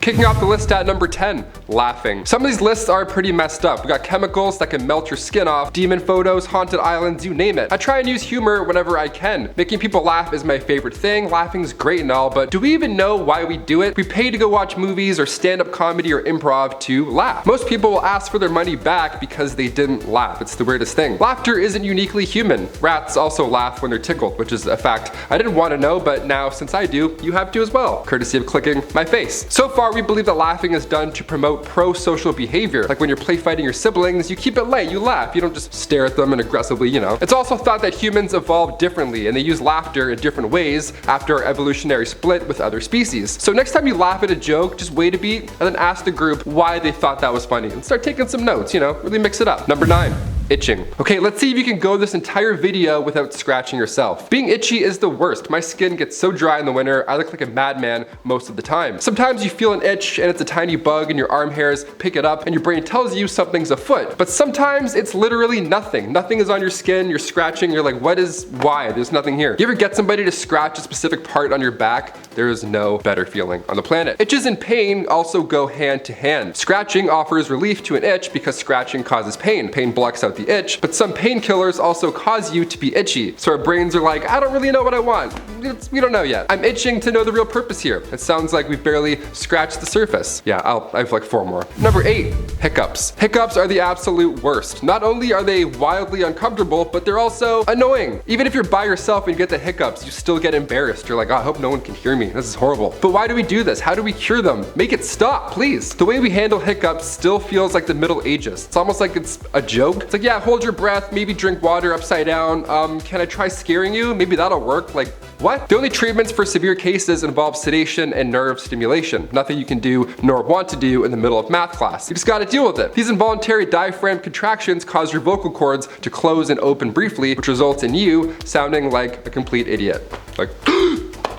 Kicking off the list at number 10, laughing. Some of these lists are pretty messed up. We got chemicals that can melt your skin off, demon photos, haunted islands, you name it. I try and use humor whenever I can. Making people laugh is my favorite thing. Laughing's great and all, but do we even know why we do it? We pay to go watch movies or stand-up comedy or improv to laugh. Most people will ask for their money back because they didn't laugh. It's the weirdest thing. Laughter isn't uniquely human. Rats also laugh when they're tickled, which is a fact I didn't want to know, but now since I do, you have to as well, courtesy of clicking my face. So far, we believe that laughing is done to promote pro-social behavior. Like when you're play fighting your siblings, you keep it light, you laugh, you don't just stare at them and aggressively, you know. It's also thought that humans evolved differently and they use laughter in different ways after our evolutionary split with other species. So next time you laugh at a joke, just wait a beat and then ask the group why they thought that was funny and start taking some notes, you know, really mix it up. Number 9. Itching. Okay, let's see if you can go this entire video without scratching yourself. Being itchy is the worst. My skin gets so dry in the winter, I look like a madman most of the time. Sometimes you feel an itch and it's a tiny bug and your arm hairs pick it up and your brain tells you something's afoot. But sometimes it's literally nothing. Nothing is on your skin, you're scratching, you're like, why? There's nothing here. You ever get somebody to scratch a specific part on your back? There is no better feeling on the planet. Itches and pain also go hand to hand. Scratching offers relief to an itch because scratching causes pain. Pain blocks out the itch, but some painkillers also cause you to be itchy. So our brains are like, I don't really know what I want. We don't know yet. I'm itching to know the real purpose here. It sounds like we've barely scratched the surface. Yeah, I have like 4 more. Number 8, hiccups. Hiccups are the absolute worst. Not only are they wildly uncomfortable, but they're also annoying. Even if you're by yourself and you get the hiccups, you still get embarrassed. You're like, oh, I hope no one can hear me. This is horrible. But why do we do this? How do we cure them? Make it stop, please. The way we handle hiccups still feels like the Middle Ages. It's almost like it's a joke. It's like, yeah, hold your breath, maybe drink water upside down. Can I try scaring you? Maybe that'll work. Like, what? The only treatments for severe cases involve sedation and nerve stimulation. Nothing you can do nor want to do in the middle of math class. You just gotta deal with it. These involuntary diaphragm contractions cause your vocal cords to close and open briefly, which results in you sounding like a complete idiot. Like,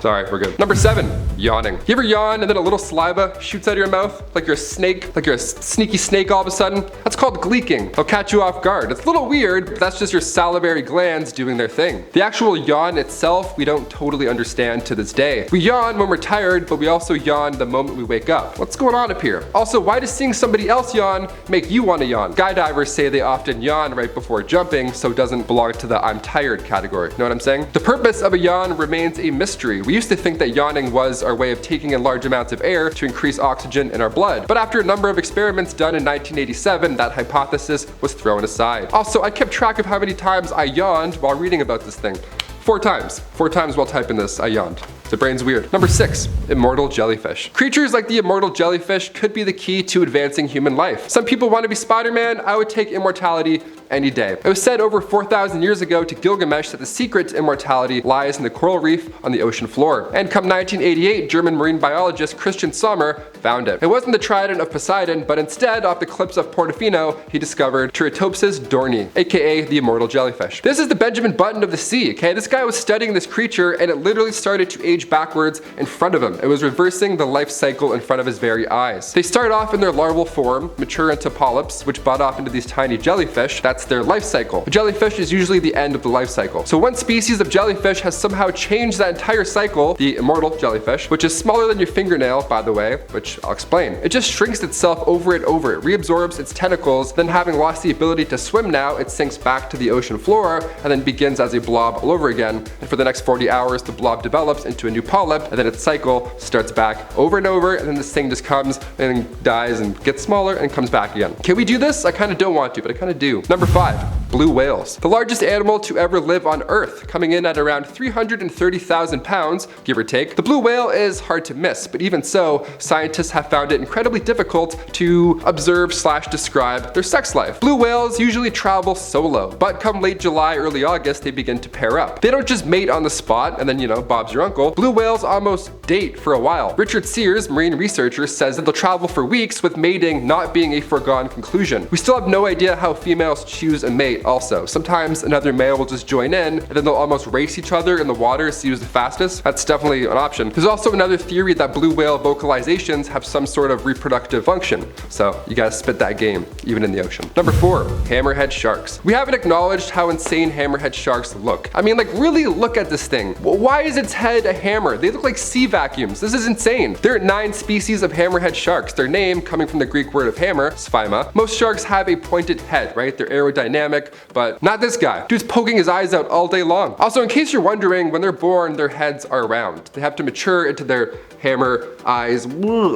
sorry, we're good. Number 7, yawning. You ever yawn and then a little saliva shoots out of your mouth? Like you're a snake, like you're a sneaky snake all of a sudden? That's called gleeking. It'll catch you off guard. It's a little weird, but that's just your salivary glands doing their thing. The actual yawn itself, we don't totally understand to this day. We yawn when we're tired, but we also yawn the moment we wake up. What's going on up here? Also, why does seeing somebody else yawn make you want to yawn? Skydivers say they often yawn right before jumping, so it doesn't belong to the I'm tired category. Know what I'm saying? The purpose of a yawn remains a mystery. We used to think that yawning was our way of taking in large amounts of air to increase oxygen in our blood. But after a number of experiments done in 1987, that hypothesis was thrown aside. Also, I kept track of how many times I yawned while reading about this thing. 4 times. 4 times while typing this, I yawned. The brain's weird. Number 6, immortal jellyfish. Creatures like the immortal jellyfish could be the key to advancing human life. Some people want to be Spider-Man. I would take immortality any day. It was said over 4,000 years ago to Gilgamesh that the secret to immortality lies in the coral reef on the ocean floor. And come 1988, German marine biologist Christian Sommer found it. It wasn't the trident of Poseidon, but instead, off the cliffs of Portofino, he discovered Turritopsis dohrnii, aka the immortal jellyfish. This is the Benjamin Button of the sea, okay? This guy was studying this creature and it literally started to age backwards in front of him. It was reversing the life cycle in front of his very eyes. They start off in their larval form, mature into polyps, which bud off into these tiny jellyfish. That's their life cycle. A jellyfish is usually the end of the life cycle. So one species of jellyfish has somehow changed that entire cycle, the immortal jellyfish, which is smaller than your fingernail, by the way, which I'll explain. It just shrinks itself over and over. It reabsorbs its tentacles, then having lost the ability to swim now, it sinks back to the ocean floor and then begins as a blob all over again. And for the next 40 hours, the blob develops into a new polyp, and then its cycle starts back over and over, and then this thing just comes and dies and gets smaller and comes back again. Can we do this? I kind of don't want to, but I kind of do. Number 5, blue whales. The largest animal to ever live on Earth, coming in at around 330,000 pounds, give or take. The blue whale is hard to miss, but even so, scientists have found it incredibly difficult to observe/describe their sex life. Blue whales usually travel solo, but come late July, early August, they begin to pair up. They don't just mate on the spot and then, you know, Bob's your uncle. Blue whales almost date for a while. Richard Sears, marine researcher, says that they'll travel for weeks, with mating not being a foregone conclusion. We still have no idea how females choose a mate also. Sometimes another male will just join in and then they'll almost race each other in the water to see who's the fastest. That's definitely an option. There's also another theory that blue whale vocalizations have some sort of reproductive function. So you gotta spit that game, even in the ocean. Number 4, hammerhead sharks. We haven't acknowledged how insane hammerhead sharks look. I mean, like, really look at this thing. Why is its head a hammer. They look like sea vacuums. This is insane. There are 9 species of hammerhead sharks. Their name, coming from the Greek word of hammer, sphyma. Most sharks have a pointed head, right? They're aerodynamic, but not this guy. Dude's poking his eyes out all day long. Also, in case you're wondering, when they're born, their heads are round. They have to mature into their hammer eyes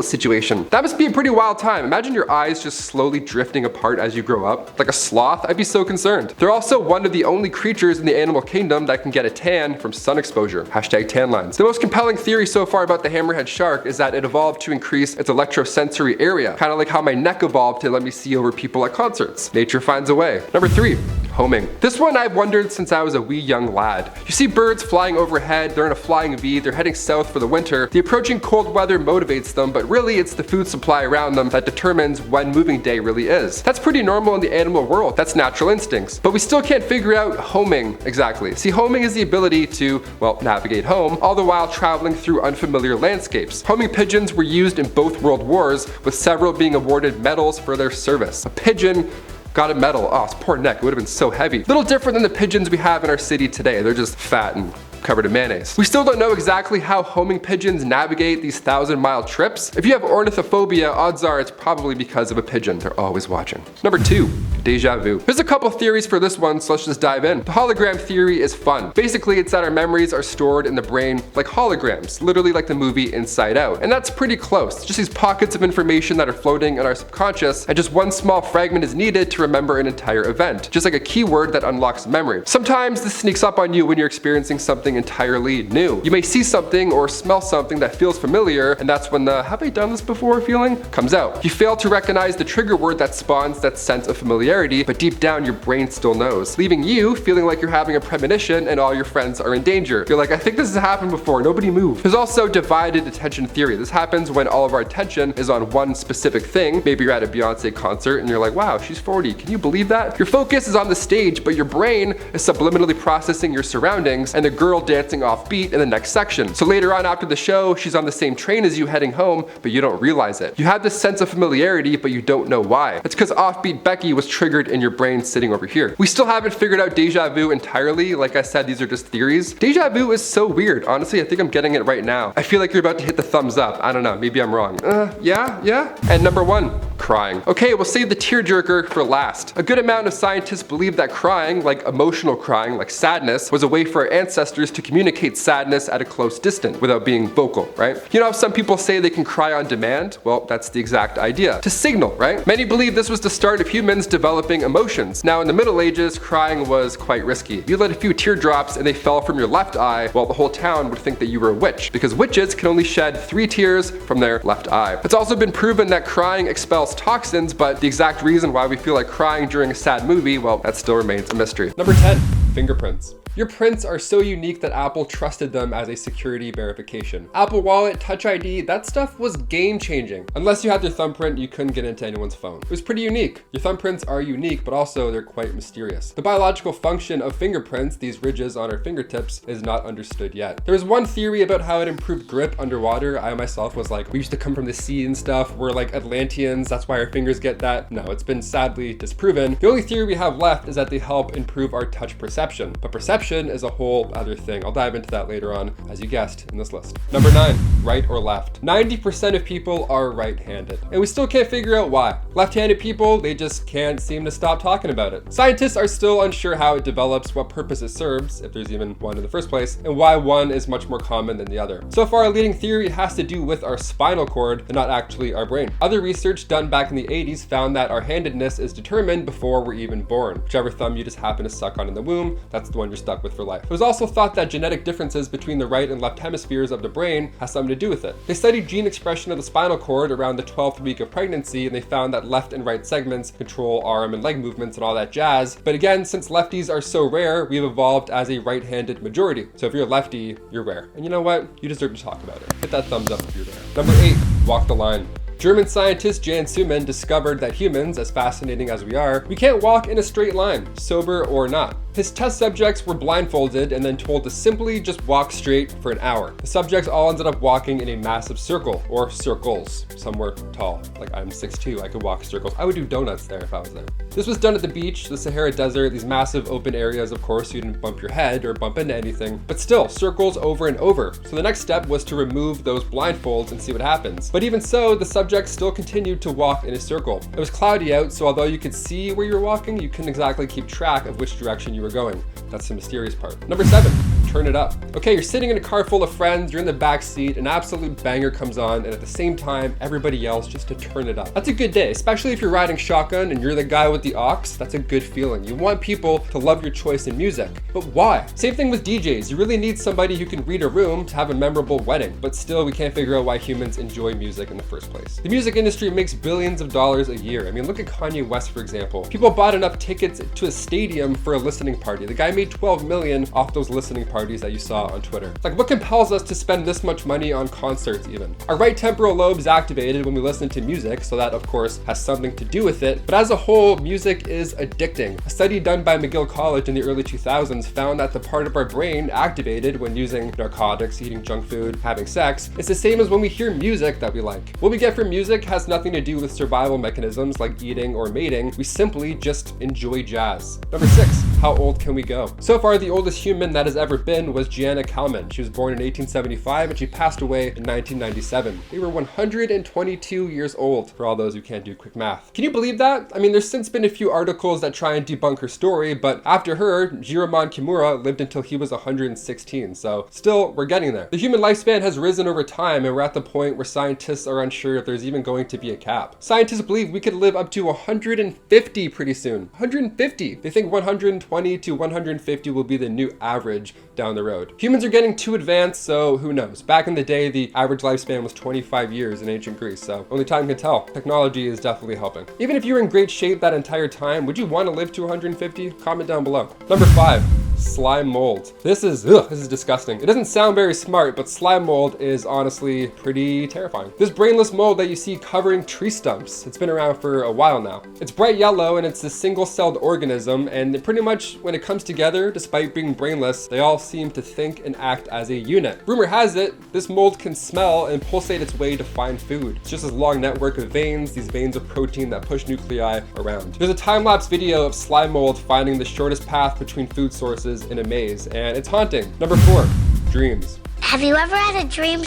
situation. That must be a pretty wild time. Imagine your eyes just slowly drifting apart as you grow up. Like a sloth, I'd be so concerned. They're also one of the only creatures in the animal kingdom that can get a tan from sun exposure. Hashtag tan lines. The most compelling theory so far about the hammerhead shark is that it evolved to increase its electrosensory area. Kind of like how my neck evolved to let me see over people at concerts. Nature finds a way. Number 3. Homing. This one I've wondered since I was a wee young lad. You see birds flying overhead, they're in a flying V, they're heading south for the winter. The approaching cold weather motivates them, but really it's the food supply around them that determines when moving day really is. That's pretty normal in the animal world, that's natural instincts. But we still can't figure out homing exactly. See, homing is the ability to, well, navigate home, all the while traveling through unfamiliar landscapes. Homing pigeons were used in both world wars, with several being awarded medals for their service. A pigeon got a medal. Oh, his poor neck, it would have been so heavy. Little different than the pigeons we have in our city today. They're just fat and covered in mayonnaise. We still don't know exactly how homing pigeons navigate these 1,000-mile trips. If you have ornithophobia, odds are it's probably because of a pigeon. They're always watching. Number 2. Deja vu. There's a couple theories for this one, so let's just dive in. The hologram theory is fun. Basically, it's that our memories are stored in the brain like holograms, literally like the movie Inside Out. And that's pretty close. Just these pockets of information that are floating in our subconscious, and just one small fragment is needed to remember an entire event. Just like a keyword that unlocks memory. Sometimes this sneaks up on you when you're experiencing something entirely new. You may see something or smell something that feels familiar, and that's when the "have I done this before" feeling comes out. You fail to recognize the trigger word that spawns that sense of familiarity, but deep down your brain still knows, leaving you feeling like you're having a premonition and all your friends are in danger. You're like, I think this has happened before, nobody move. There's also divided attention theory. This happens when all of our attention is on one specific thing. Maybe you're at a Beyonce concert and you're like, wow, she's 40. Can you believe that? Your focus is on the stage, but your brain is subliminally processing your surroundings and the girl dancing off beat in the next section. So later on after the show, she's on the same train as you heading home, but you don't realize it. You have this sense of familiarity, but you don't know why. It's because offbeat Becky was triggered in your brain sitting over here. We still haven't figured out deja vu entirely. Like I said, these are just theories. Deja vu is so weird. Honestly, I think I'm getting it right now. I feel like you're about to hit the thumbs up. I don't know, maybe I'm wrong. Yeah. And number 1, crying. Okay, we'll save the tearjerker for last. A good amount of scientists believe that crying, like emotional crying, like sadness, was a way for our ancestors to communicate sadness at a close distance without being vocal, right? You know how some people say they can cry on demand? Well, that's the exact idea. To signal, right? Many believe this was the start of humans developing emotions. Now in the Middle Ages, crying was quite risky. If you let a few teardrops and they fell from your left eye, well, the whole town would think that you were a witch, because witches can only shed 3 tears from their left eye. It's also been proven that crying expels toxins, but the exact reason why we feel like crying during a sad movie, well, that still remains a mystery. Number 10, fingerprints. Your prints are so unique that Apple trusted them as a security verification. Apple Wallet, Touch ID, that stuff was game changing. Unless you had their thumbprint, you couldn't get into anyone's phone. It was pretty unique. Your thumbprints are unique, but also they're quite mysterious. The biological function of fingerprints, these ridges on our fingertips, is not understood yet. There was one theory about how it improved grip underwater. I myself was like, we used to come from the sea and stuff. We're like Atlanteans, that's why our fingers get that. No, it's been sadly disproven. The only theory we have left is that they help improve our touch perception. But perception is a whole other thing. I'll dive into that later on, as you guessed in this list. Number 9, right or left. 90% of people are right-handed, and we still can't figure out why. Left-handed people, they just can't seem to stop talking about it. Scientists are still unsure how it develops, what purpose it serves, if there's even one in the first place, and why one is much more common than the other. So far, a leading theory has to do with our spinal cord and not actually our brain. Other research done back in the 80s found that our handedness is determined before we're even born. Whichever thumb you just happen to suck on in the womb, that's the one you're stuck with for life. It was also thought that genetic differences between the right and left hemispheres of the brain has something to do with it. They studied gene expression of the spinal cord around the 12th week of pregnancy, and they found that left and right segments control arm and leg movements and all that jazz. But again, since lefties are so rare, we've evolved as a right-handed majority. So if you're a lefty, you're rare. And you know what? You deserve to talk about it. Hit that thumbs up if you're there. Number 8, walk the line. German scientist Jan Suman discovered that humans, as fascinating as we are, we can't walk in a straight line, sober or not. His test subjects were blindfolded and then told to simply just walk straight for an hour. The subjects all ended up walking in a massive circle, or circles. Some were tall, like I'm 6'2", I could walk circles. I would do donuts there if I was there. This was done at the beach, the Sahara Desert, these massive open areas, of course, so you didn't bump your head or bump into anything, but still, circles over and over. So the next step was to remove those blindfolds and see what happens. But even so, the subjects still continued to walk in a circle. It was cloudy out, so although you could see where you were walking, you couldn't exactly keep track of which direction you were going. That's the mysterious part. Number 7, turn it up. Okay, you're sitting in a car full of friends, you're in the back seat, an absolute banger comes on, and at the same time, everybody yells just to turn it up. That's a good day, especially if you're riding shotgun and you're the guy with the aux. That's a good feeling. You want people to love your choice in music. But why? Same thing with DJs. You really need somebody who can read a room to have a memorable wedding, but still we can't figure out why humans enjoy music in the first place. The music industry makes billions of dollars a year. I mean, look at Kanye West, for example. People bought enough tickets to a stadium for a listening party. The guy made 12 million off those listening parties that you saw on Twitter. Like, what compels us to spend this much money on concerts even? Our right temporal lobe is activated when we listen to music, so that of course has something to do with it, but as a whole, music is addicting. A study done by McGill College in the early 2000s found that the part of our brain activated when using narcotics, eating junk food, having sex, is the same as when we hear music that we like. What we get from music has nothing to do with survival mechanisms like eating or mating. We simply just enjoy jazz. Number 6, how old can we go? So far, the oldest human that has ever been was Gianna Kalman. She was born in 1875 and she passed away in 1997. They were 122 years old, for all those who can't do quick math. Can you believe that? I mean, there's since been a few articles that try and debunk her story, but after her, Jiraman Kimura lived until he was 116, so still, we're getting there. The human lifespan has risen over time, and we're at the point where scientists are unsure if there's even going to be a cap. Scientists believe we could live up to 150 pretty soon. 150! They think 120 to 150 will be the new average down the road. Humans are getting too advanced, so who knows? Back in the day, the average lifespan was 25 years in ancient Greece, so only time can tell. Technology is definitely helping. Even if you were in great shape that entire time, would you want to live to 150? Comment down below. Number 5. Slime mold. This is disgusting. It doesn't sound very smart, but slime mold is honestly pretty terrifying. This brainless mold that you see covering tree stumps. It's been around for a while now. It's bright yellow and it's a single-celled organism, and pretty much when it comes together, despite being brainless, they all seem to think and act as a unit. Rumor has it, this mold can smell and pulsate its way to find food. It's just this long network of veins, these veins of protein that push nuclei around. There's a time-lapse video of slime mold finding the shortest path between food sources in a maze, and it's haunting. Number 4, dreams. Have you ever had a dream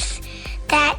that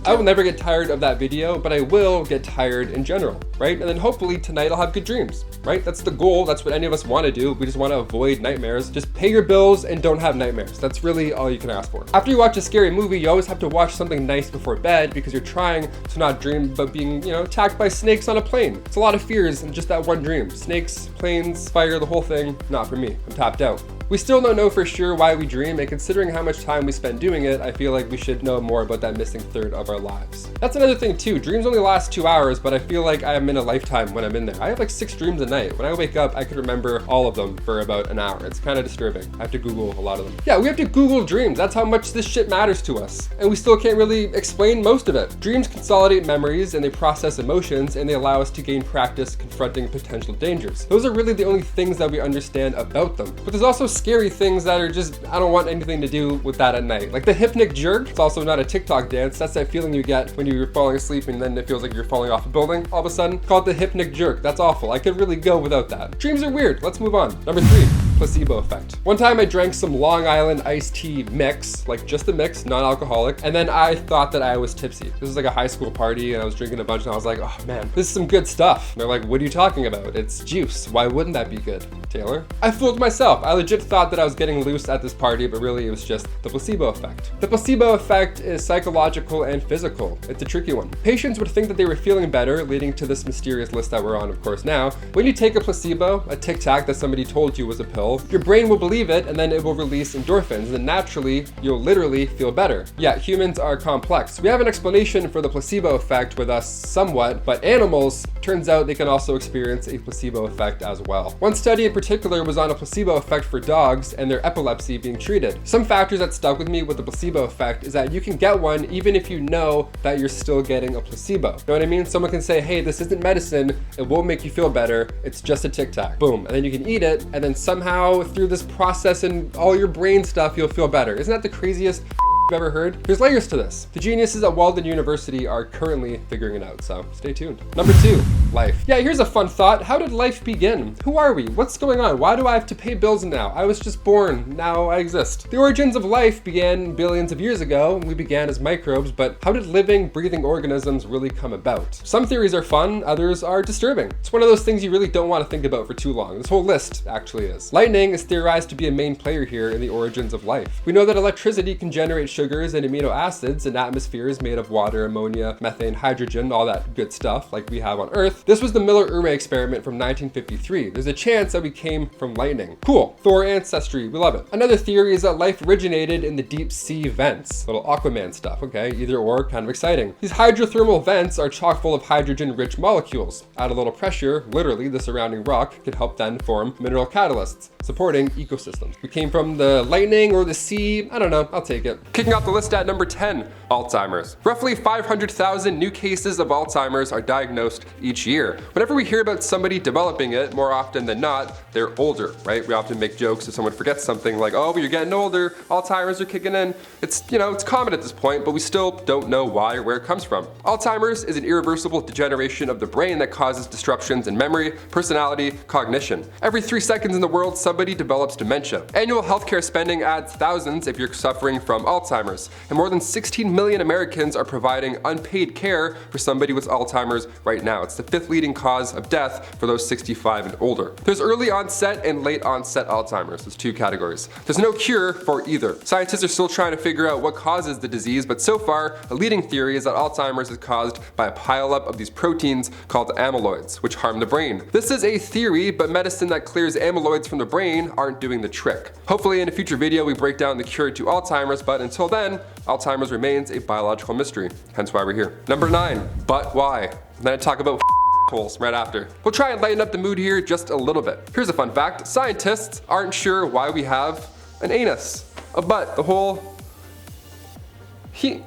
I will never get tired of that video, but I will get tired in general, right? And then hopefully tonight I'll have good dreams, right? That's the goal. That's what any of us want to do. We just want to avoid nightmares. Just pay your bills and don't have nightmares. That's really all you can ask for. After you watch a scary movie, you always have to watch something nice before bed because you're trying to not dream about being, attacked by snakes on a plane. It's a lot of fears in just that one dream. Snakes, planes, fire, the whole thing. Not for me. I'm tapped out. We still don't know for sure why we dream, and considering how much time we spend doing it, I feel like we should know more about that missing third of our lives. That's another thing too. Dreams only last 2 hours, but I feel like I am in a lifetime when I'm in there. I have like 6 dreams a night. When I wake up, I could remember all of them for about an hour. It's kind of disturbing. I have to Google a lot of them. Yeah, we have to Google dreams. That's how much this shit matters to us. And we still can't really explain most of it. Dreams consolidate memories and they process emotions and they allow us to gain practice confronting potential dangers. Those are really the only things that we understand about them. But there's also scary things that are just, I don't want anything to do with that at night. Like the hypnic jerk. It's also not a TikTok dance. That's that feeling you get when you're falling asleep and then it feels like you're falling off a building all of a sudden. Call it the hypnic jerk. That's awful. I could really go without that. Dreams are weird. Let's move on. Number 3. Placebo effect. One time I drank some Long Island iced tea mix, like just the mix, non-alcoholic, and then I thought that I was tipsy. This was like a high school party and I was drinking a bunch and I was like, oh man, this is some good stuff. And they're like, what are you talking about? It's juice. Why wouldn't that be good, Taylor? I fooled myself. I legit thought that I was getting loose at this party, but really it was just the placebo effect. The placebo effect is psychological and physical. It's a tricky one. Patients would think that they were feeling better, leading to this mysterious list that we're on, of course, now. When you take a placebo, a Tic Tac that somebody told you was a pill, bottle, your brain will believe it and then it will release endorphins, and then naturally, you'll literally feel better. Yeah, humans are complex. We have an explanation for the placebo effect with us somewhat, but animals, turns out they can also experience a placebo effect as well. One study in particular was on a placebo effect for dogs and their epilepsy being treated. Some factors that stuck with me with the placebo effect is that you can get one even if you know that you're still getting a placebo. Know what I mean? Someone can say, hey, this isn't medicine, it won't make you feel better, it's just a Tic Tac. Boom. And then you can eat it, and then somehow through this process and all your brain stuff, you'll feel better. Isn't that the craziest you've ever heard? There's layers to this. The geniuses at Walden University are currently figuring it out, so stay tuned. Number 2, life. Yeah, here's a fun thought. How did life begin? Who are we? What's going on? Why do I have to pay bills now? I was just born, now I exist. The origins of life began billions of years ago. We began as microbes, but how did living, breathing organisms really come about? Some theories are fun, others are disturbing. It's one of those things you really don't want to think about for too long. This whole list actually is. Lightning is theorized to be a main player here in the origins of life. We know that electricity can generate sugars and amino acids in atmospheres made of water, ammonia, methane, hydrogen, all that good stuff like we have on Earth. This was the Miller-Urey experiment from 1953. There's a chance that we came from lightning. Cool. Thor ancestry, we love it. Another theory is that life originated in the deep sea vents. Little Aquaman stuff, okay? Either or, kind of exciting. These hydrothermal vents are chock full of hydrogen-rich molecules. At a little pressure, literally the surrounding rock can help then form mineral catalysts, supporting ecosystems. We came from the lightning or the sea, I don't know, I'll take it. Kicking off the list at number 10, Alzheimer's. Roughly 500,000 new cases of Alzheimer's are diagnosed each year. Whenever we hear about somebody developing it, more often than not, they're older, right? We often make jokes if someone forgets something like, oh, but you're getting older, Alzheimer's are kicking in. It's, it's common at this point, but we still don't know why or where it comes from. Alzheimer's is an irreversible degeneration of the brain that causes disruptions in memory, personality, cognition. Every 3 seconds in the world, somebody develops dementia. Annual healthcare spending adds thousands if you're suffering from Alzheimer's, and more than 16 million Americans are providing unpaid care for somebody with Alzheimer's right now. It's the 5th leading cause of death for those 65 and older. There's early onset and late onset Alzheimer's. There's 2 categories. There's no cure for either. Scientists are still trying to figure out what causes the disease, but so far, a leading theory is that Alzheimer's is caused by a pileup of these proteins called amyloids, which harm the brain. This is a theory, but medicine that clears amyloids from the brain aren't doing the trick. Hopefully in a future video we break down the cure to Alzheimer's, but until then, Alzheimer's remains a biological mystery, hence why we're here. Number 9, but why? And then I talk about holes right after. We'll try and lighten up the mood here just a little bit. Here's a fun fact. Scientists aren't sure why we have an anus, a butt, a hole.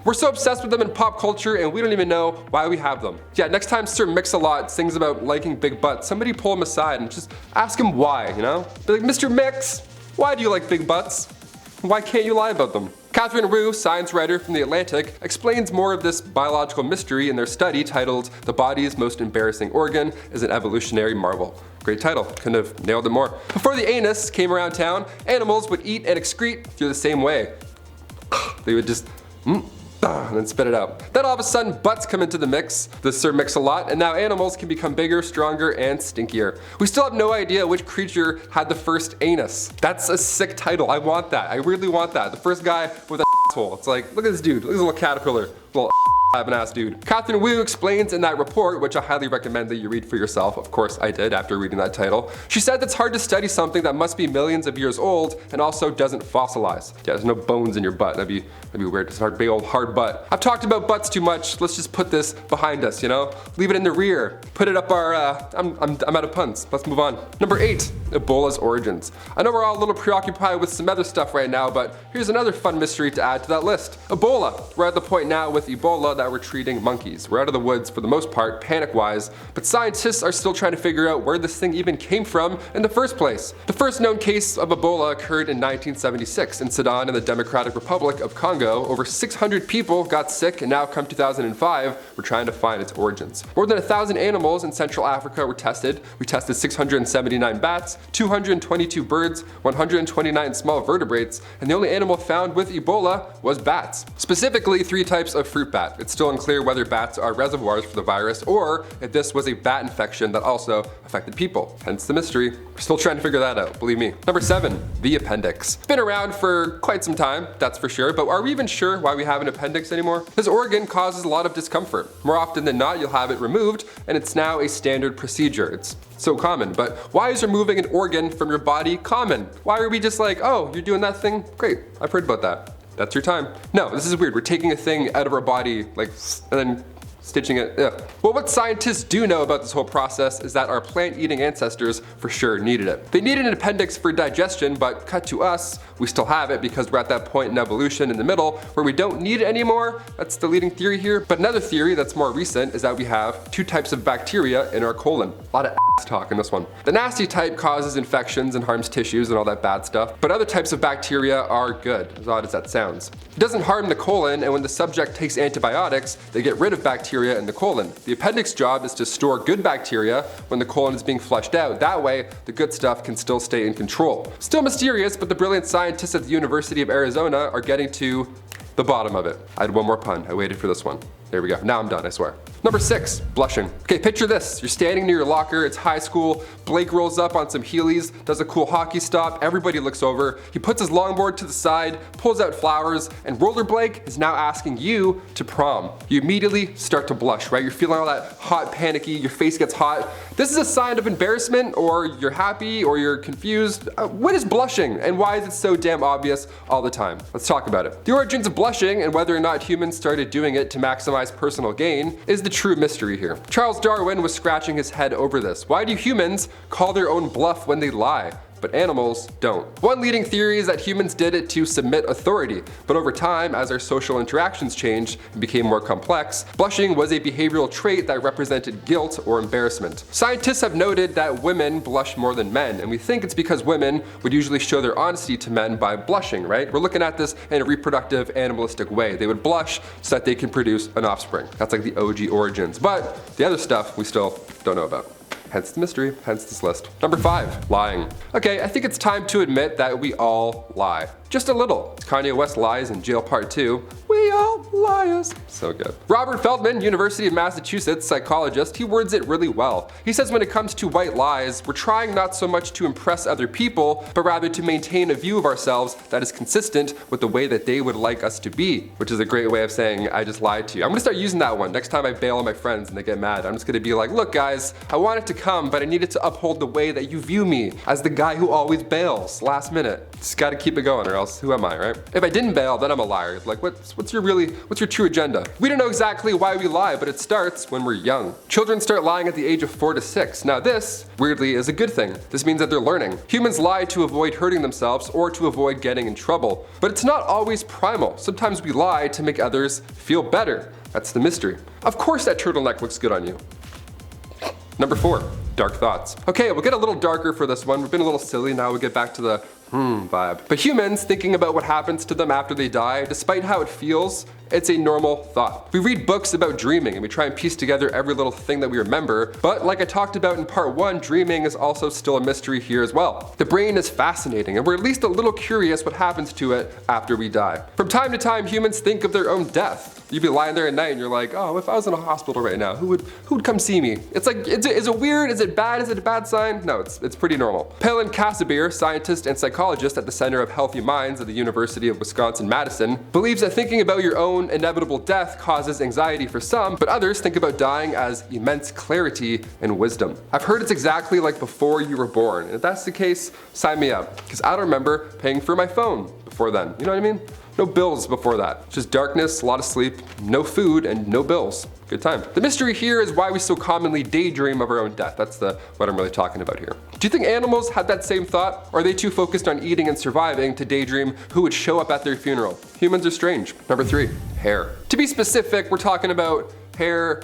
We're so obsessed with them in pop culture and we don't even know why we have them. Yeah, next time Sir Mix-a-Lot sings about liking big butts, somebody pull him aside and just ask him why, Be like, Mr. Mix, why do you like big butts? Why can't you lie about them? Catherine Wu, science writer from The Atlantic, explains more of this biological mystery in their study titled "The Body's Most Embarrassing Organ is an Evolutionary Marvel." Great title, couldn't have nailed it more. Before the anus came around town, animals would eat and excrete through the same way. They would just and then spit it out. Then all of a sudden, butts come into the mix, the Sir Mix-a-Lot, and now animals can become bigger, stronger, and stinkier. We still have no idea which creature had the first anus. That's a sick title, I want that, I really want that. The first guy with an asshole. It's like, look at this dude, look at this little caterpillar, little have an ass dude. Catherine Wu explains in that report, which I highly recommend that you read for yourself. Of course I did after reading that title. She said it's hard to study something that must be millions of years old and also doesn't fossilize. Yeah, there's no bones in your butt. That'd be weird. It's a big old hard butt. I've talked about butts too much. Let's just put this behind us, Leave it in the rear. Put it up our, I'm out of puns. Let's move on. Number 8, Ebola's origins. I know we're all a little preoccupied with some other stuff right now, but here's another fun mystery to add to that list. Ebola. We're at the point now with Ebola that we're treating monkeys. We're out of the woods for the most part, panic-wise, but scientists are still trying to figure out where this thing even came from in the first place. The first known case of Ebola occurred in 1976 in Sudan in the Democratic Republic of Congo. Over 600 people got sick, and now come 2005, we're trying to find its origins. More than 1,000 animals in Central Africa were tested. We tested 679 bats, 222 birds, 129 small vertebrates, and the only animal found with Ebola was bats. Specifically, 3 types of fruit bat. It's still unclear whether bats are reservoirs for the virus or if this was a bat infection that also affected people. Hence the mystery. We're still trying to figure that out, believe me. Number 7, the appendix. It's been around for quite some time, that's for sure, but are we even sure why we have an appendix anymore? This organ causes a lot of discomfort. More often than not, you'll have it removed, and it's now a standard procedure. It's so common, but why is removing an organ from your body common? Why are we just like, oh, you're doing that thing? Great, I've heard about that. That's your time. No, this is weird. We're taking a thing out of our body, like, and then stitching it. Ugh. Well, what scientists do know about this whole process is that our plant-eating ancestors for sure needed it. They needed an appendix for digestion, but cut to us, we still have it because we're at that point in evolution in the middle where we don't need it anymore. That's the leading theory here. But another theory that's more recent is that we have 2 types of bacteria in our colon. A lot of ass talk in this one. The nasty type causes infections and harms tissues and all that bad stuff, but other types of bacteria are good, as odd as that sounds. It doesn't harm the colon, and when the subject takes antibiotics, they get rid of bacteria in the colon. The appendix job is to store good bacteria when the colon is being flushed out. That way, the good stuff can still stay in control. Still mysterious, but the brilliant scientists at the University of Arizona are getting to the bottom of it. I had one more pun. I waited for this one. There we go. Now I'm done, I swear. Number 6, blushing. Okay, picture this. You're standing near your locker, it's high school, Blake rolls up on some Heelys, does a cool hockey stop, everybody looks over, he puts his longboard to the side, pulls out flowers, and Roller Blake is now asking you to prom. You immediately start to blush, right? You're feeling all that hot, panicky, your face gets hot. This is a sign of embarrassment, or you're happy, or you're confused. What is blushing, and why is it so damn obvious all the time? Let's talk about it. The origins of blushing, and whether or not humans started doing it to maximize personal gain, is the true mystery here. Charles Darwin was scratching his head over this. Why do humans call their own bluff when they lie, but animals don't? One leading theory is that humans did it to submit authority, but over time, as our social interactions changed and became more complex, blushing was a behavioral trait that represented guilt or embarrassment. Scientists have noted that women blush more than men, and we think it's because women would usually show their honesty to men by blushing, right? We're looking at this in a reproductive, animalistic way. They would blush so that they can produce an offspring. That's like the OG origins, but the other stuff we still don't know about. Hence the mystery, hence this list. Number 5, lying. Okay, I think it's time to admit that we all lie. Just a little. It's Kanye West lies in Jail Part 2. We all liars. So good. Robert Feldman, University of Massachusetts psychologist, he words it really well. He says when it comes to white lies, we're trying not so much to impress other people, but rather to maintain a view of ourselves that is consistent with the way that they would like us to be, which is a great way of saying I just lied to you. I'm gonna start using that one next time I bail on my friends and they get mad. I'm just gonna be like, look guys, I wanted to come, but I needed to uphold the way that you view me as the guy who always bails last minute. Just gotta keep it going, or else who am I, right? If I didn't bail, then I'm a liar. Like, what's your true agenda? We don't know exactly why we lie, but it starts when we're young. Children start lying at the age of 4 to 6. Now this, weirdly, is a good thing. This means that they're learning. Humans lie to avoid hurting themselves or to avoid getting in trouble. But it's not always primal. Sometimes we lie to make others feel better. That's the mystery. Of course that turtleneck looks good on you. Number 4, dark thoughts. Okay, we'll get a little darker for this one. We've been a little silly, now we get back to the vibe. But humans thinking about what happens to them after they die, despite how it feels, it's a normal thought. We read books about dreaming and we try and piece together every little thing that we remember, but like I talked about in part 1, dreaming is also still a mystery here as well. The brain is fascinating and we're at least a little curious what happens to it after we die. From time to time, humans think of their own death. You'd be lying there at night and you're like, oh, if I was in a hospital right now, who would come see me? It's like, is it weird? Is it bad? Is it a bad sign? No, it's pretty normal. Palin Kasabir, scientist and psychologist at the Center of Healthy Minds at the University of Wisconsin-Madison, believes that thinking about your own inevitable death causes anxiety for some, but others think about dying as immense clarity and wisdom. I've heard it's exactly like before you were born, and if that's the case, sign me up, because I don't remember paying for my phone before then. You know what I mean? No bills before that. Just darkness, a lot of sleep, no food, and no bills. Good time. The mystery here is why we so commonly daydream of our own death. That's what I'm really talking about here. Do you think animals had that same thought? Or are they too focused on eating and surviving to daydream who would show up at their funeral? Humans are strange. Number 3, hair. To be specific, we're talking about hair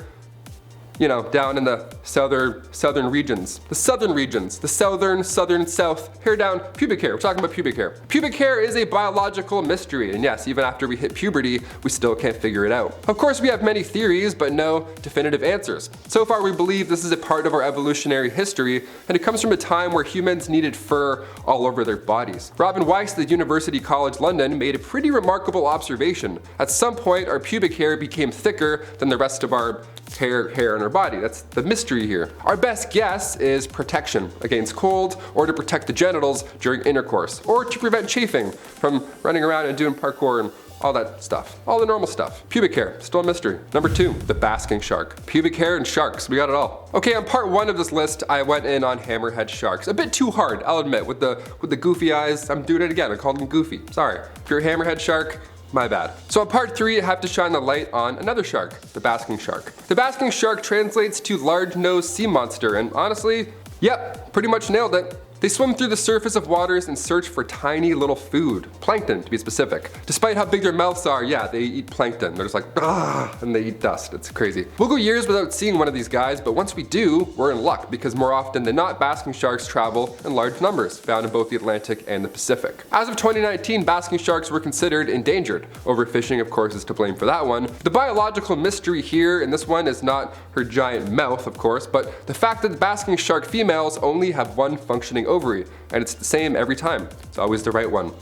you know, down in the southern regions. The southern, south, hair down, pubic hair. We're talking about pubic hair. Pubic hair is a biological mystery, and yes, even after we hit puberty, we still can't figure it out. Of course, we have many theories, but no definitive answers. So far, we believe this is a part of our evolutionary history, and it comes from a time where humans needed fur all over their bodies. Robin Weiss at University College London made a pretty remarkable observation. At some point, our pubic hair became thicker than the rest of our hair in our body. That's the mystery here. Our best guess is protection against cold, or to protect the genitals during intercourse, or to prevent chafing from running around and doing parkour and all that stuff. All the normal stuff. Pubic hair, still a mystery. Number 2, the basking shark. Pubic hair and sharks, we got it all. Okay, on part 1 of this list, I went in on hammerhead sharks. A bit too hard, I'll admit, with the goofy eyes. I'm doing it again, I called them goofy. Sorry. If you're a hammerhead shark, my bad. So on part 3, I have to shine the light on another shark, the basking shark. The basking shark translates to large-nosed sea monster, and honestly, yep, pretty much nailed it. They swim through the surface of waters and search for tiny little food, plankton to be specific. Despite how big their mouths are, yeah, they eat plankton. They're just like, ah, and they eat dust. It's crazy. We'll go years without seeing one of these guys, but once we do, we're in luck because more often than not, basking sharks travel in large numbers, found in both the Atlantic and the Pacific. As of 2019, basking sharks were considered endangered. Overfishing, of course, is to blame for that one. The biological mystery here in this one is not her giant mouth, of course, but the fact that basking shark females only have one functioning ovary, and it's the same every time. It's always the right one.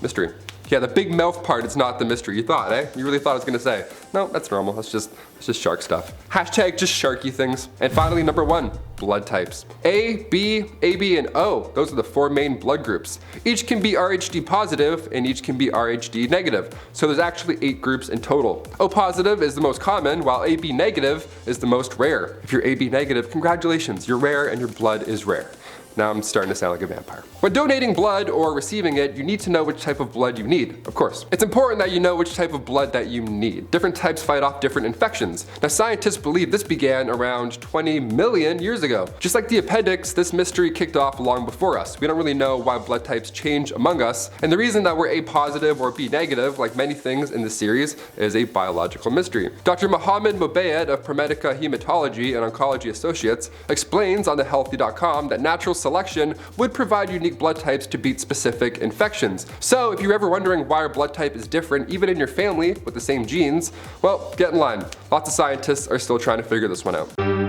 Mystery. Yeah, the big mouth part is not the mystery. You thought, eh? You really thought I was gonna say. No, that's normal. That's just shark stuff. Hashtag just sharky things. And finally, number 1, blood types. A, B, AB, and O. Those are the 4 main blood groups. Each can be Rhd positive and each can be Rhd negative. So there's actually 8 groups in total. O positive is the most common, while AB negative is the most rare. If you're AB negative, congratulations, you're rare and your blood is rare. Now I'm starting to sound like a vampire. When donating blood or receiving it, you need to know which type of blood you need, of course. It's important that you know which type of blood that you need. Different types fight off different infections. Now scientists believe this began around 20 million years ago. Just like the appendix, this mystery kicked off long before us. We don't really know why blood types change among us, and the reason that we're A positive or B negative, like many things in this series, is a biological mystery. Dr. Mohammed Mobayed of Promedica Hematology and Oncology Associates explains on thehealthy.com that natural selection would provide unique blood types to beat specific infections. So if you're ever wondering why our blood type is different even in your family with the same genes, well, get in line. Lots of scientists are still trying to figure this one out.